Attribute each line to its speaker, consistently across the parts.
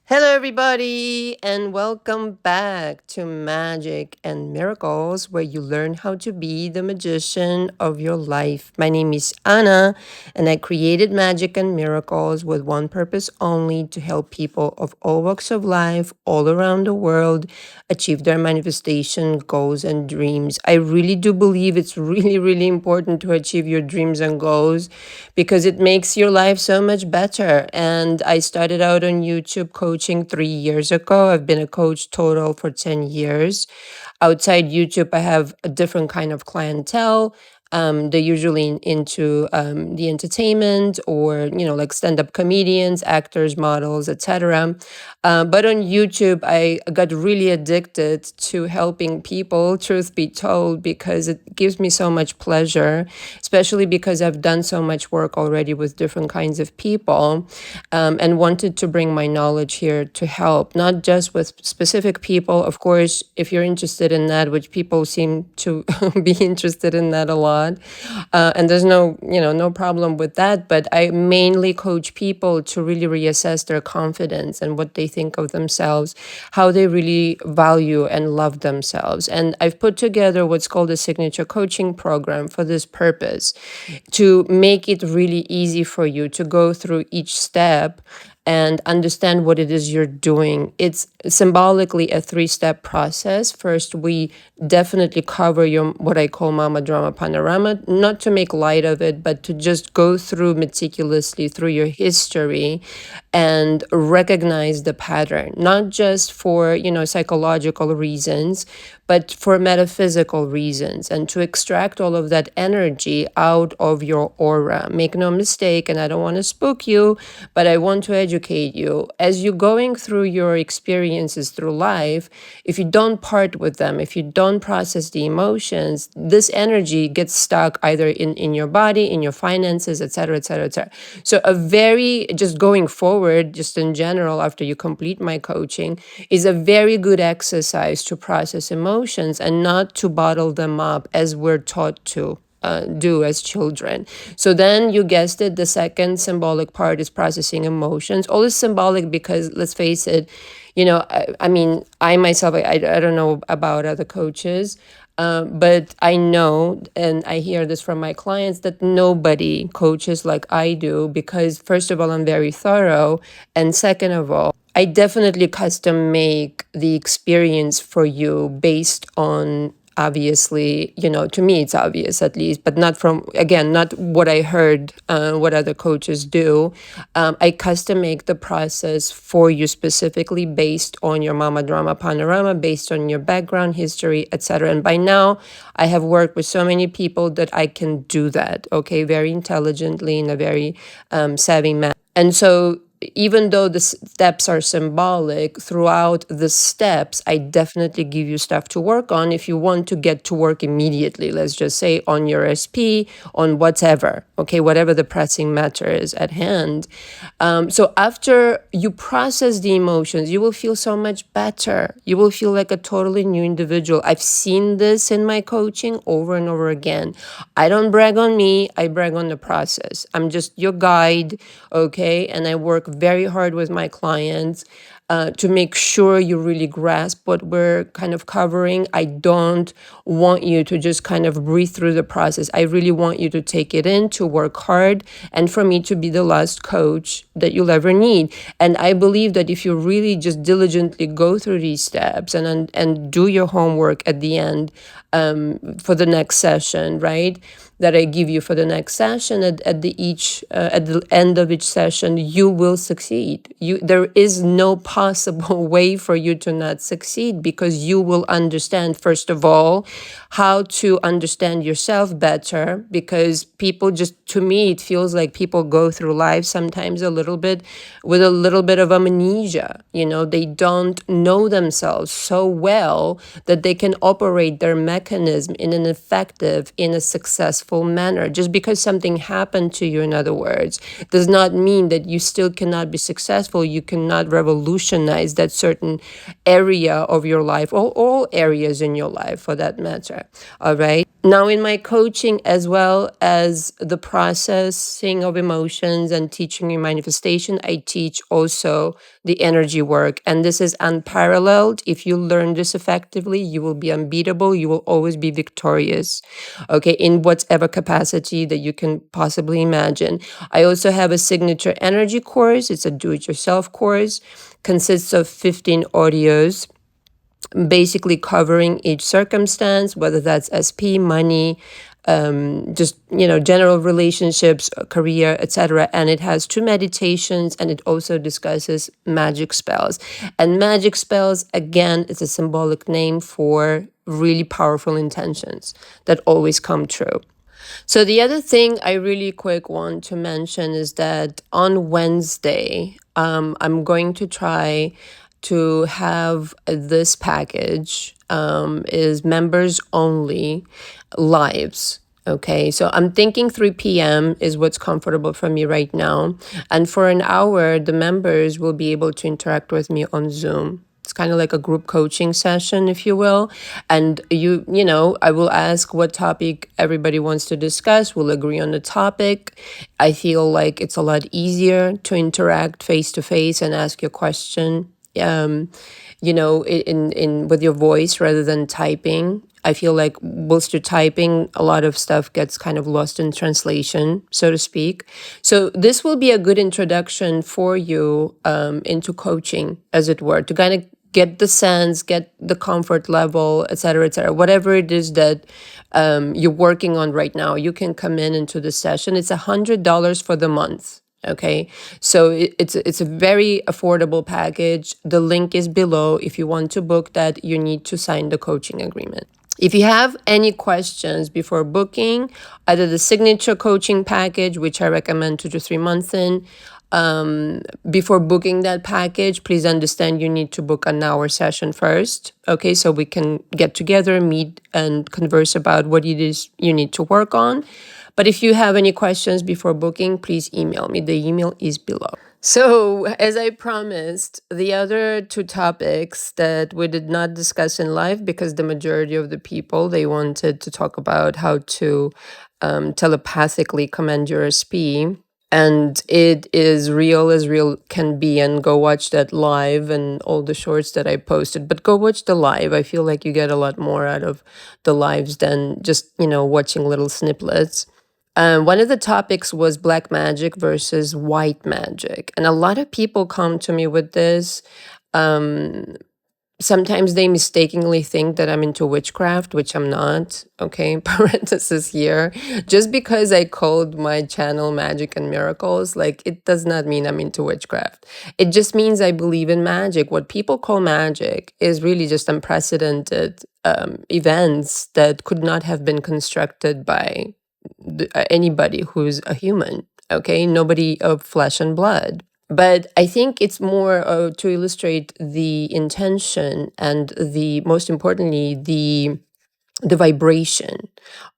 Speaker 1: Hello, everybody, and welcome back to Magic and Miracles, where you learn how to be the magician of your life. My name is Anna, and I created Magic and Miracles with one purpose only: to help people of all walks of life all around the world achieve their manifestation goals and dreams. I really do believe it's really, really important to achieve your dreams and goals because it makes your life so much better. And I started out on YouTube coaching 3 years ago. I've been a coach total for 10 years. Outside YouTube, I have a different kind of clientele. They're usually into the entertainment or, like stand-up comedians, actors, models, etc. But on YouTube, I got really addicted to helping people, truth be told, because it gives me so much pleasure, especially because I've done so much work already with different kinds of people, and wanted to bring my knowledge here to help, not just with specific people. Of course, if you're interested in that, which people seem to be interested in that a lot, and there's no problem with that. But I mainly coach people to really reassess their confidence and what they think of themselves, how they really value and love themselves. And I've put together what's called a signature coaching program for this purpose, to make it really easy for you to go through each step and understand what it is you're doing. It's symbolically a three-step process. First, we definitely cover your what I call mama drama panorama, not to make light of it, but to just go through meticulously through your history and recognize the pattern, not just for, psychological reasons, but for metaphysical reasons, and to extract all of that energy out of your aura. Make no mistake, and I don't want to spook you, but I want to educate you. As you're going through your experiences through life, if you don't part with them, if you don't process the emotions, this energy gets stuck either in your body, in your finances, etc., etc., etc. So just going forward, just in general, after you complete my coaching, is a very good exercise to process emotions and not to bottle them up as we're taught to do as children. So then you guessed it, the second symbolic part is processing emotions. All is symbolic because, let's face it, I mean, I myself, I don't know about other coaches, but I know, and I hear this from my clients, that nobody coaches like I do, because first of all, I'm very thorough. And second of all, I definitely custom make the experience for you based on, obviously, to me it's obvious at least, but not from, again, not what I heard, what other coaches do. I custom make the process for you specifically based on your mama drama panorama, based on your background, history, etc. And by now, I have worked with so many people that I can do that, okay, very intelligently, in a very savvy manner. And so even though the steps are symbolic, throughout the steps, I definitely give you stuff to work on if you want to get to work immediately. Let's just say on your SP, on whatever, okay, whatever the pressing matter is at hand. So after you process the emotions, you will feel so much better. You will feel like a totally new individual. I've seen this in my coaching over and over again. I don't brag on me, I brag on the process. I'm just your guide, okay? And I work very hard with my clients to make sure you really grasp what we're kind of covering. I don't want you to just kind of breathe through the process. I really want you to take it in, to work hard, and for me to be the last coach that you'll ever need. And I believe that if you really just diligently go through these steps and do your homework at the end, for the next session, right, that I give you for the next session, at the end of each session, you will succeed. There is no possible way for you to not succeed, because you will understand, first of all, how to understand yourself better. Because people, just to me, it feels like people go through life sometimes a little bit with a little bit of amnesia. They don't know themselves so well that they can operate their mechanism in an effective, in a successful manner. Just because something happened to you, in other words, does not mean that you still cannot be successful. You cannot revolutionize that certain area of your life, or all areas in your life for that matter. All right. Now, in my coaching, as well as the processing of emotions and teaching you manifestation, I teach also the energy work. And this is unparalleled. If you learn this effectively, you will be unbeatable. You will always be victorious, okay, in whatever capacity that you can possibly imagine. I also have a signature energy course. It's a do it yourself course, consists of 15 audios basically covering each circumstance, whether that's SP, money, just general relationships, career, etc. And it has two meditations, and it also discusses magic spells. And magic spells, again, is a symbolic name for really powerful intentions that always come true. So the other thing I really quick want to mention is that on Wednesday, I'm going to try to have this package is members only lives. Okay, so I'm thinking 3 p.m. is what's comfortable for me right now. And for an hour, the members will be able to interact with me on Zoom. It's kind of like a group coaching session, if you will. And I will ask what topic everybody wants to discuss. We'll agree on the topic. I feel like it's a lot easier to interact face to face and ask your question, in with your voice rather than typing. I feel like whilst you're typing, a lot of stuff gets kind of lost in translation, so to speak. So this will be a good introduction for you into coaching, as it were, to kind of get the sense, get the comfort level, et cetera, whatever it is that you're working on right now. You can come into the session. It's $100 for the month. Okay, so it's a very affordable package. The link is below. If you want to book that, you need to sign the coaching agreement. If you have any questions before booking, either the signature coaching package, which I recommend 2 to 3 months in, before booking that package, please understand you need to book an hour session first. Okay, so we can get together, meet, and converse about what it is you need to work on. But if you have any questions before booking, please email me. The email is below. So, as I promised, the other two topics that we did not discuss in live, because the majority of the people, they wanted to talk about how to telepathically command your SP. And it is real as real can be. And go watch that live and all the shorts that I posted. But go watch the live. I feel like you get a lot more out of the lives than just, watching little snippets. One of the topics was black magic versus white magic. And a lot of people come to me with this. Sometimes they mistakenly think that I'm into witchcraft, which I'm not. Okay, parenthesis here. Just because I called my channel Magic and Miracles, like, it does not mean I'm into witchcraft. It just means I believe in magic. What people call magic is really just unprecedented events that could not have been constructed by anybody who's a human, okay? Nobody of flesh and blood. But I think it's more to illustrate the intention and most importantly, the vibration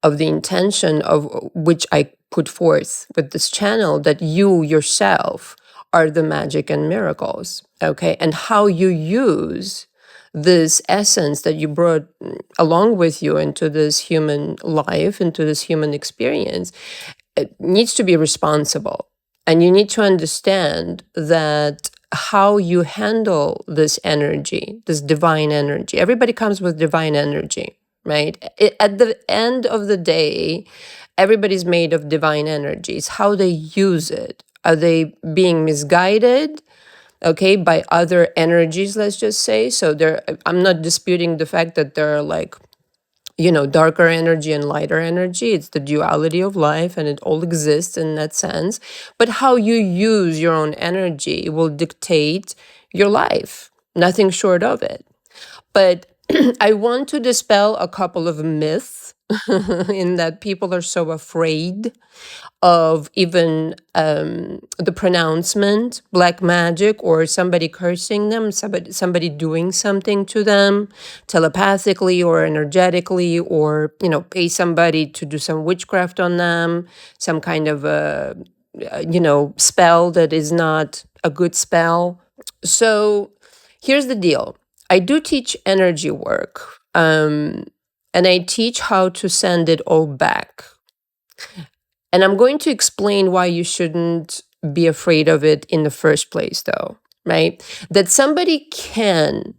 Speaker 1: of the intention of which I put forth with this channel, that you yourself are the magic and miracles, okay? And how you use this essence that you brought along with you into this human life, into this human experience, it needs to be responsible. And you need to understand that how you handle this energy, this divine energy. Everybody comes with divine energy, right? At the end of the day, everybody's made of divine energies. How they use it. Are they being misguided? Okay, by other energies, let's just say. So I'm not disputing the fact that there are, like, darker energy and lighter energy. It's the duality of life, and it all exists in that sense. But how you use your own energy will dictate your life, nothing short of it. But I want to dispel a couple of myths in that people are so afraid of even the pronouncement black magic, or somebody cursing them, somebody doing something to them telepathically or energetically, or pay somebody to do some witchcraft on them, some kind of a spell that is not a good spell. So here's the deal. I do teach energy work. and I teach how to send it all back. And I'm going to explain why you shouldn't be afraid of it in the first place, though, right? That somebody can,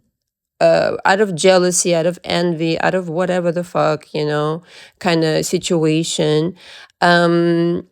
Speaker 1: out of jealousy, out of envy, out of whatever the fuck, kind of situation, um,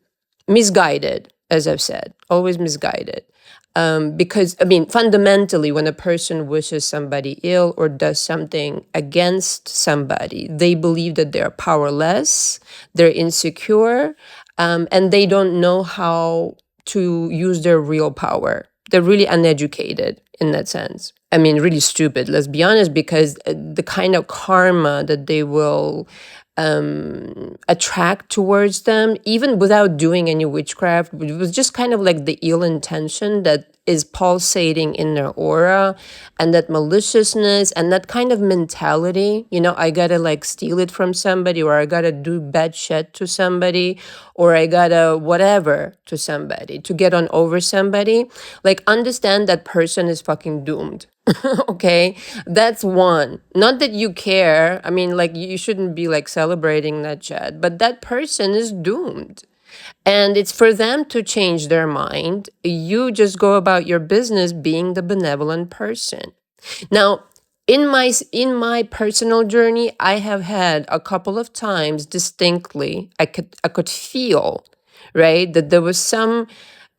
Speaker 1: misguided, as I've said, always misguided. Because, I mean, fundamentally, when a person wishes somebody ill or does something against somebody, they believe that they're powerless, they're insecure, and they don't know how to use their real power. They're really uneducated in that sense. I mean, really stupid, let's be honest, because the kind of karma that they will attract towards them, even without doing any witchcraft, it was just kind of like the ill intention that is pulsating in their aura, and that maliciousness and that kind of mentality, I gotta like steal it from somebody, or I gotta do bad shit to somebody, or I gotta whatever to somebody to get on over somebody. Like, understand that person is fucking doomed. Okay, that's one. Not that you care. I mean, like, you shouldn't be like celebrating that shit, but that person is doomed. And it's for them to change their mind. You just go about your business being the benevolent person. Now, in my personal journey, I have had a couple of times distinctly, I could feel, right, that there was some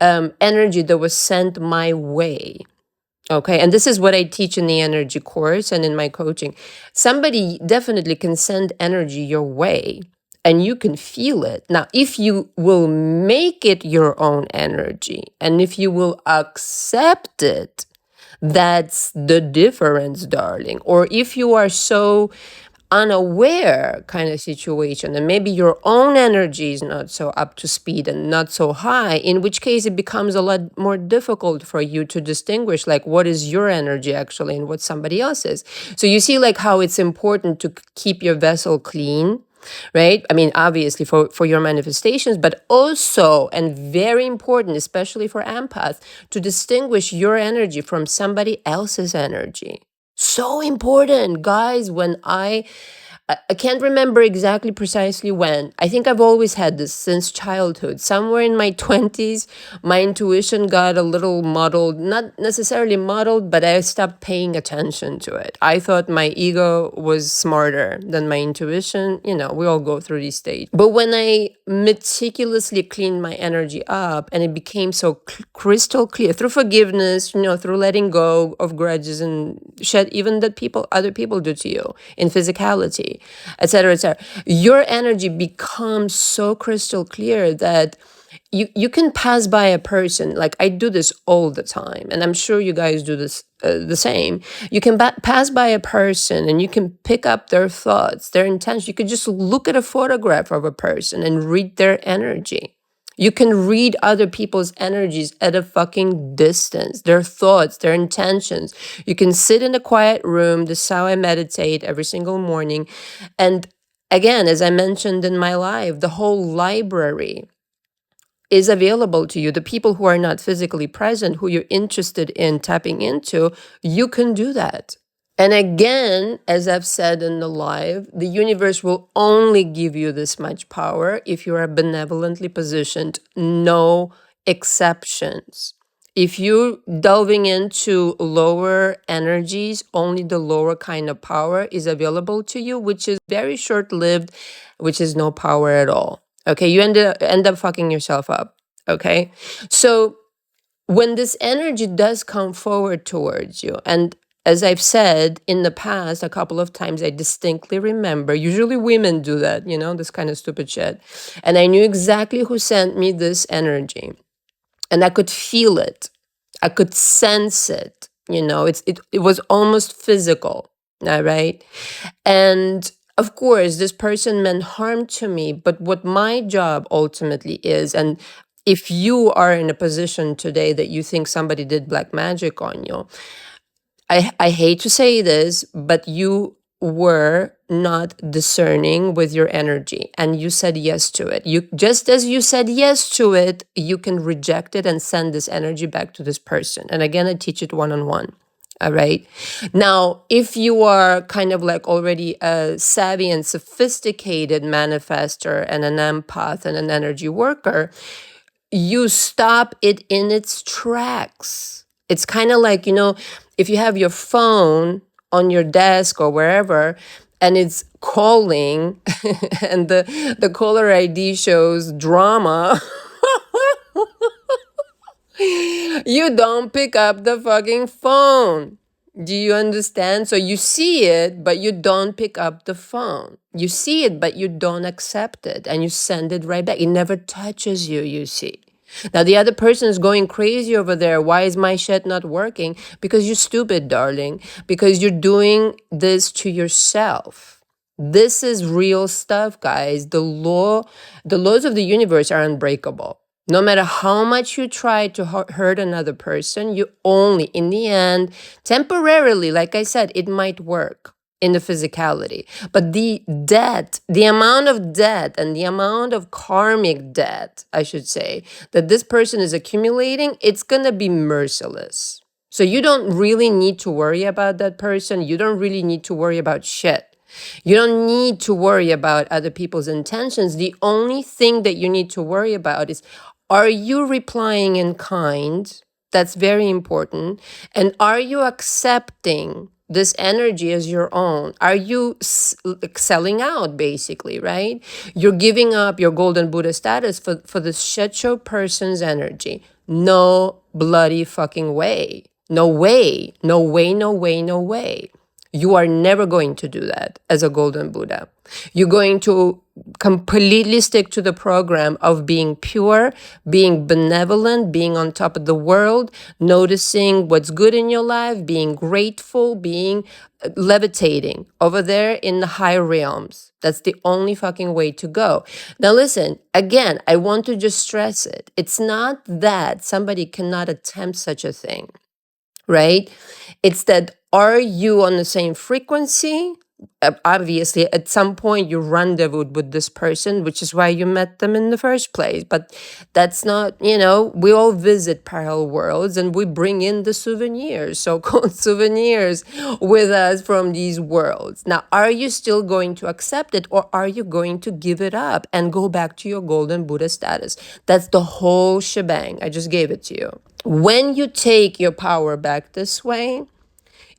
Speaker 1: energy that was sent my way. Okay, and this is what I teach in the energy course and in my coaching. Somebody definitely can send energy your way, and you can feel it. Now, if you will make it your own energy and if you will accept it, that's the difference, darling. Or if you are so unaware kind of situation, and maybe your own energy is not so up to speed and not so high, in which case it becomes a lot more difficult for you to distinguish like what is your energy actually and what somebody else's. So you see like how it's important to keep your vessel clean, right? I mean, obviously for your manifestations, but also, and very important, especially for empath, to distinguish your energy from somebody else's energy. So important, guys. When I can't remember exactly precisely when. I think I've always had this since childhood. Somewhere in my 20s, my intuition got a little muddled, not necessarily muddled, but I stopped paying attention to it. I thought my ego was smarter than my intuition. We all go through these stages. But when I meticulously cleaned my energy up and it became so crystal clear through forgiveness, through letting go of grudges and shit, even that other people do to you in physicality, etc., etc. Your energy becomes so crystal clear that you can pass by a person. Like, I do this all the time, and I'm sure you guys do this the same. You can pass by a person and you can pick up their thoughts, their intentions. You could just look at a photograph of a person and read their energy. You can read other people's energies at a fucking distance, their thoughts, their intentions. You can sit in a quiet room. This is how I meditate every single morning. And again, as I mentioned in my live, the whole library is available to you. The people who are not physically present, who you're interested in tapping into, you can do that. And again, as I've said in the live, the universe will only give you this much power if you are benevolently positioned, no exceptions. If you're delving into lower energies, only the lower kind of power is available to you, which is very short-lived, which is no power at all. Okay, you end up fucking yourself up. Okay, so when this energy does come forward towards you, and as I've said in the past a couple of times, I distinctly remember, usually women do that, this kind of stupid shit. And I knew exactly who sent me this energy. And I could feel it. I could sense it. It was almost physical. All right. And of course, this person meant harm to me. But what my job ultimately is, and if you are in a position today that you think somebody did black magic on you, I hate to say this, but you were not discerning with your energy and you said yes to it. You just as you said yes to it, you can reject it and send this energy back to this person. And again, I teach it one-on-one. All right. Now, if you are kind of like already a savvy and sophisticated manifester and an empath and an energy worker, you stop it in its tracks. It's kind of like, if you have your phone on your desk or wherever and it's calling and the caller ID shows drama, you don't pick up the fucking phone. Do you understand? So you see it, but you don't pick up the phone. You see it, but you don't accept it and you send it right back. It never touches you, you see. Now the other person is going crazy over there. Why is my shit not working? Because you're stupid, darling. Because you're doing this to yourself. This is real stuff, guys. The laws of the universe are unbreakable. No matter how much you try to hurt another person, you only, in the end, temporarily, like I said, it might work in the physicality. But the debt, the amount of debt and the amount of karmic debt, I should say, that this person is accumulating, it's going to be merciless. So you don't really need to worry about that person. You don't really need to worry about shit. You don't need to worry about other people's intentions. The only thing that you need to worry about is, are you replying in kind? That's very important. And are you accepting this energy as your own? Are you selling out, basically, right? You're giving up your golden Buddha status for this shit show person's energy. No bloody fucking way. No way. No way, no way, no way. You are never going to do that as a golden Buddha. You're going to completely stick to the program of being pure, being benevolent, being on top of the world, noticing what's good in your life, being grateful, being levitating over there in the higher realms. That's the only fucking way to go. Now listen, again, I want to just stress it. It's not that somebody cannot attempt such a thing, right? It's that, are you on the same frequency? Obviously, at some point you rendezvoused with this person, which is why you met them in the first place. But that's not, we all visit parallel worlds and we bring in the souvenirs, so-called souvenirs, with us from these worlds. Now, are you still going to accept it, or are you going to give it up and go back to your golden Buddha status? That's the whole shebang. I just gave it to you. When you take your power back this way,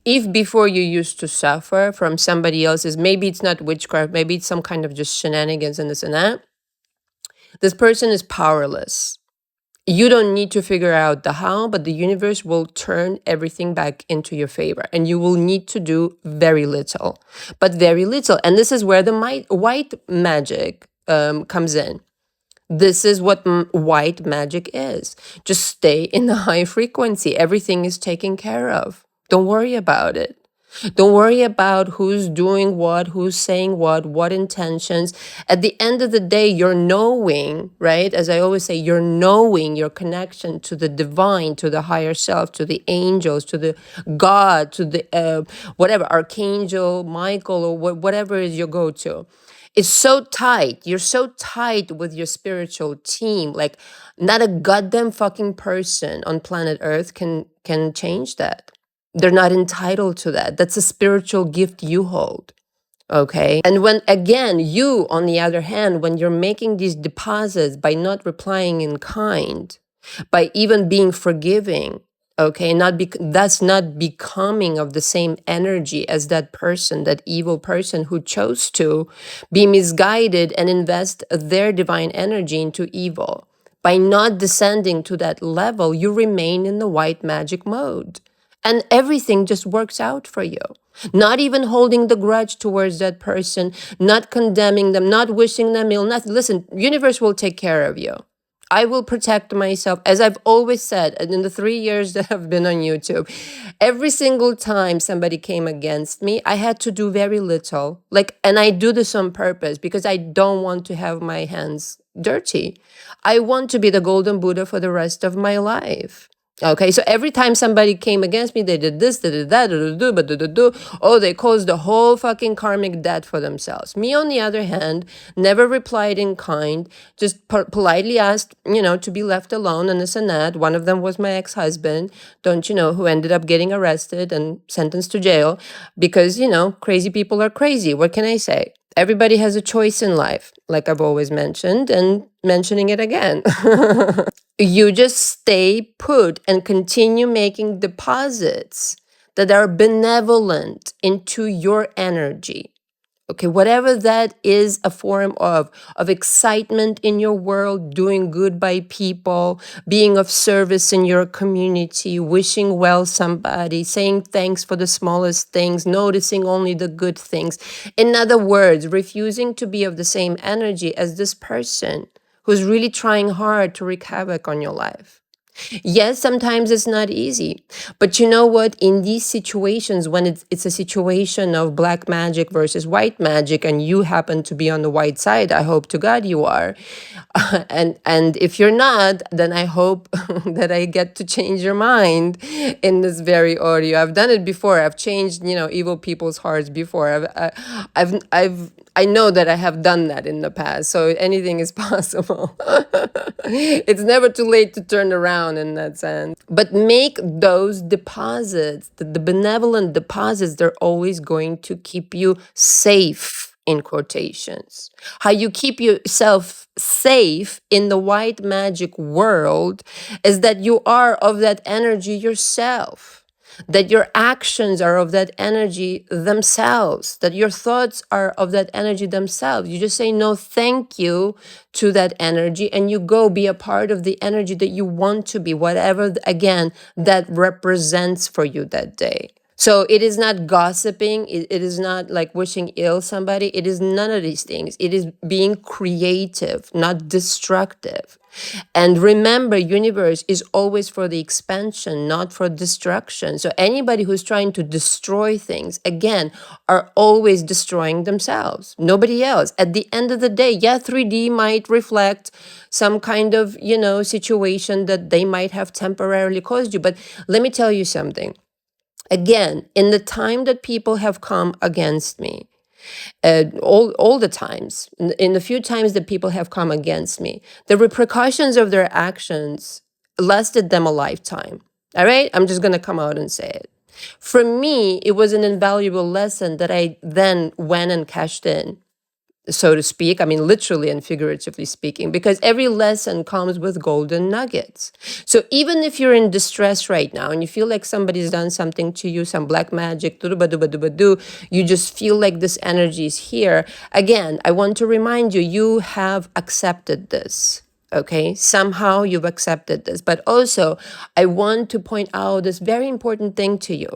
Speaker 1: if before you used to suffer from somebody else's, maybe it's not witchcraft, maybe it's some kind of just shenanigans and this and that, this person is powerless. You don't need to figure out the how, but the universe will turn everything back into your favor. And you will need to do very little, but very little. And this is where the white magic comes in. This is what white magic is. Just stay in the high frequency. Everything is taken care of. Don't worry about it. Don't worry about who's doing what, who's saying what intentions. At the end of the day, you're knowing, right? As I always say, you're knowing your connection to the divine, to the higher self, to the angels, to the God, to the whatever, Archangel, Michael, or whatever is your go-to. It's so tight. You're so tight with your spiritual team. Like, not a goddamn fucking person on planet Earth can change that. They're not entitled to that. That's a spiritual gift you hold. Okay. And when, again, you, on the other hand, when you're making these deposits by not replying in kind, by even being forgiving, okay, that's not becoming of the same energy as that person, that evil person who chose to be misguided and invest their divine energy into evil. By not descending to that level, you remain in the white magic mode. And everything just works out for you. Not even holding the grudge towards that person, not condemning them, not wishing them ill. Listen, universe will take care of you. I will protect myself. As I've always said, and in the 3 years that I've been on YouTube, every single time somebody came against me, I had to do very little. And I do this on purpose because I don't want to have my hands dirty. I want to be the golden Buddha for the rest of my life. Okay, so every time somebody came against me, they did this, they did that, oh, they caused the whole fucking karmic debt for themselves. Me, on the other hand, never replied in kind, just politely asked, to be left alone and this and that. One of them was my ex-husband, don't you know, who ended up getting arrested and sentenced to jail because, crazy people are crazy. What can I say? Everybody has a choice in life, like I've always mentioned, and mentioning it again. You just stay put and continue making deposits that are benevolent into your energy. Okay, whatever that is, a form of excitement in your world, doing good by people, being of service in your community, wishing well somebody, saying thanks for the smallest things, noticing only the good things. In other words, refusing to be of the same energy as this person who's really trying hard to wreak havoc on your life. Yes, sometimes it's not easy. But you know what? In these situations, when it's a situation of black magic versus white magic, and you happen to be on the white side, I hope to God you are. And if you're not, then I hope that I get to change your mind in this very audio. I've done it before. I've changed, evil people's hearts before. I know that I have done that in the past. So anything is possible. It's never too late to turn around in that sense. But make those deposits, the benevolent deposits, they're always going to keep you safe, in quotations. How you keep yourself safe in the white magic world is that you are of that energy yourself. That your actions are of that energy themselves, that your thoughts are of that energy themselves. You just say no thank you to that energy and you go be a part of the energy that you want to be, whatever, again, that represents for you that day. So it is not gossiping. It is not like wishing ill somebody. It is none of these things. It is being creative, not destructive. And remember, universe is always for the expansion, not for destruction. So anybody who's trying to destroy things, again, are always destroying themselves, nobody else. At the end of the day, yeah, 3D might reflect some kind of, situation that they might have temporarily caused you. But let me tell you something. Again, in the time that people have come against me, all the times, in the few times that people have come against me, the repercussions of their actions lasted them a lifetime. All right? I'm just going to come out and say it. For me, it was an invaluable lesson that I then went and cashed in, so to speak. I mean, literally and figuratively speaking, because every lesson comes with golden nuggets. So even if you're in distress right now and you feel like somebody's done something to you, some black magic, you just feel like this energy is here. Again, I want to remind you, you have accepted this. Okay, somehow you've accepted this. But also, I want to point out this very important thing to you,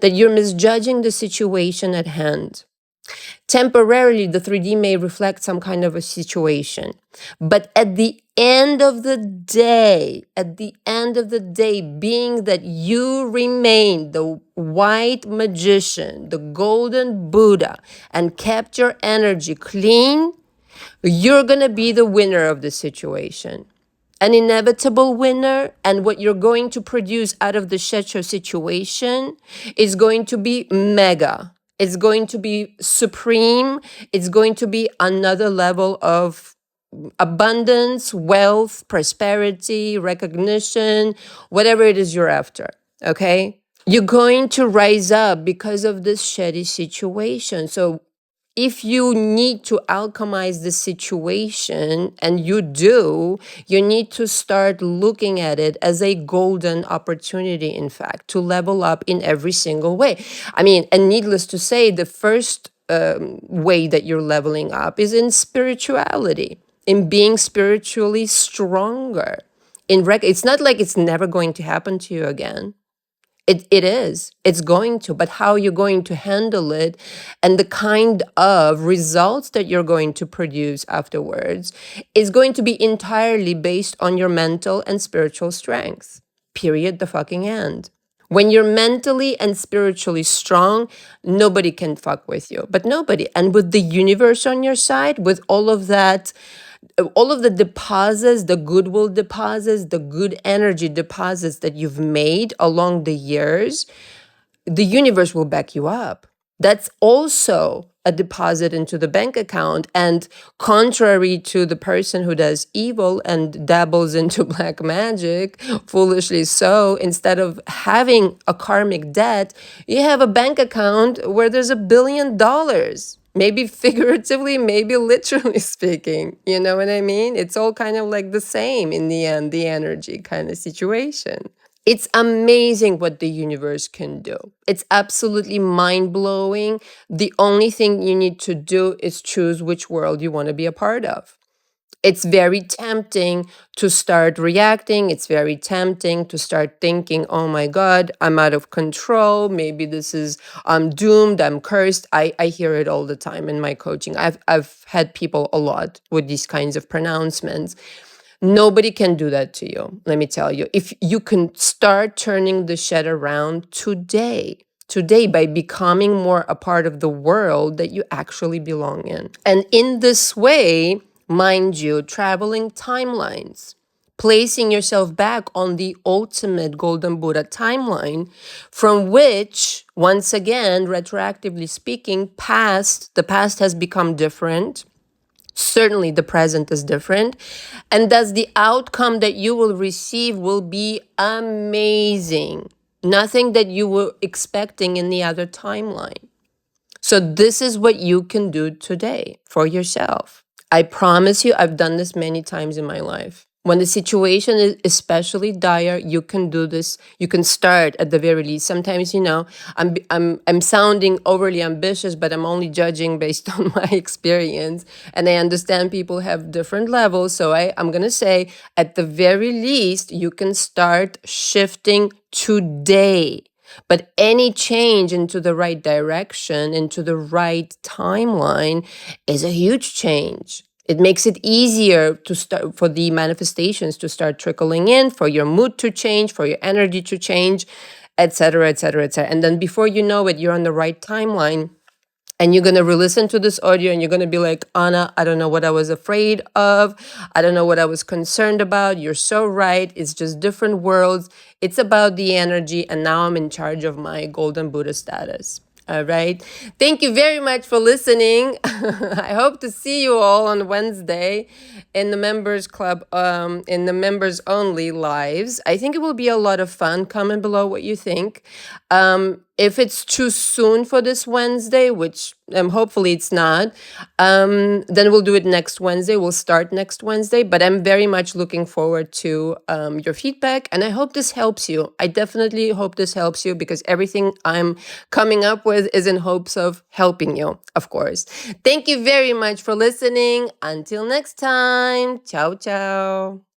Speaker 1: that you're misjudging the situation at hand. Temporarily, the 3D may reflect some kind of a situation. But at the end of the day, being that you remain the white magician, the golden Buddha, and kept your energy clean, you're going to be the winner of the situation. An inevitable winner, and what you're going to produce out of the Shecho situation is going to be mega. It's going to be supreme. It's going to be another level of abundance, wealth, prosperity, recognition, whatever it is you're after. Okay? You're going to rise up because of this shitty situation. So if you need to alchemize the situation, and you do, you need to start looking at it as a golden opportunity, in fact, to level up in every single way. I mean, and needless to say, the first way that you're leveling up is in spirituality, in being spiritually stronger. It's not like it's never going to happen to you again. It is. It's going to, but how you're going to handle it and the kind of results that you're going to produce afterwards is going to be entirely based on your mental and spiritual strength. Period. The fucking end. When you're mentally and spiritually strong, nobody can fuck with you, but nobody. And with the universe on your side, with all of that all of the deposits, the goodwill deposits, the good energy deposits that you've made along the years, the universe will back you up. That's also a deposit into the bank account. And contrary to the person who does evil and dabbles into black magic, foolishly so, instead of having a karmic debt, you have a bank account where there's $1 billion. Maybe figuratively, maybe literally speaking. You know what I mean? It's all kind of like the same in the end, the energy kind of situation. It's amazing what the universe can do. It's absolutely mind blowing. The only thing you need to do is choose which world you want to be a part of. It's very tempting to start reacting. It's very tempting to start thinking, oh my God, I'm out of control. Maybe I'm doomed, I'm cursed. I hear it all the time in my coaching. I've had people a lot with these kinds of pronouncements. Nobody can do that to you, let me tell you. If you can start turning the shit around today by becoming more a part of the world that you actually belong in. And in this way, mind you, traveling timelines, placing yourself back on the ultimate Golden Buddha timeline, from which, once again, retroactively speaking, the past has become different. Certainly the present is different, and thus the outcome that you will receive will be amazing. Nothing that you were expecting in the other timeline. So this is what you can do today for yourself. I promise you, I've done this many times in my life. When the situation is especially dire, you can do this. You can start at the very least. Sometimes, I'm sounding overly ambitious, but I'm only judging based on my experience. And I understand people have different levels. So I'm going to say, at the very least, you can start shifting today. But any change into the right direction, into the right timeline, is a huge change. It makes it easier to start for the manifestations to start trickling in, for your mood to change, for your energy to change, etc., etc., etc. And then before you know it, you're on the right timeline. And you're going to re-listen to this audio and you're going to be like, Anna, I don't know what I was afraid of. I don't know what I was concerned about. You're so right. It's just different worlds. It's about the energy. And now I'm in charge of my Golden Buddha status. All right. Thank you very much for listening. I hope to see you all on Wednesday in the members club, in the members only lives. I think it will be a lot of fun. Comment below what you think. If it's too soon for this Wednesday, which hopefully it's not, then we'll do it next Wednesday. We'll start next Wednesday, but I'm very much looking forward to your feedback. And I hope this helps you. I definitely hope this helps you because everything I'm coming up with is in hopes of helping you, of course. Thank you very much for listening. Until next time. Ciao, ciao.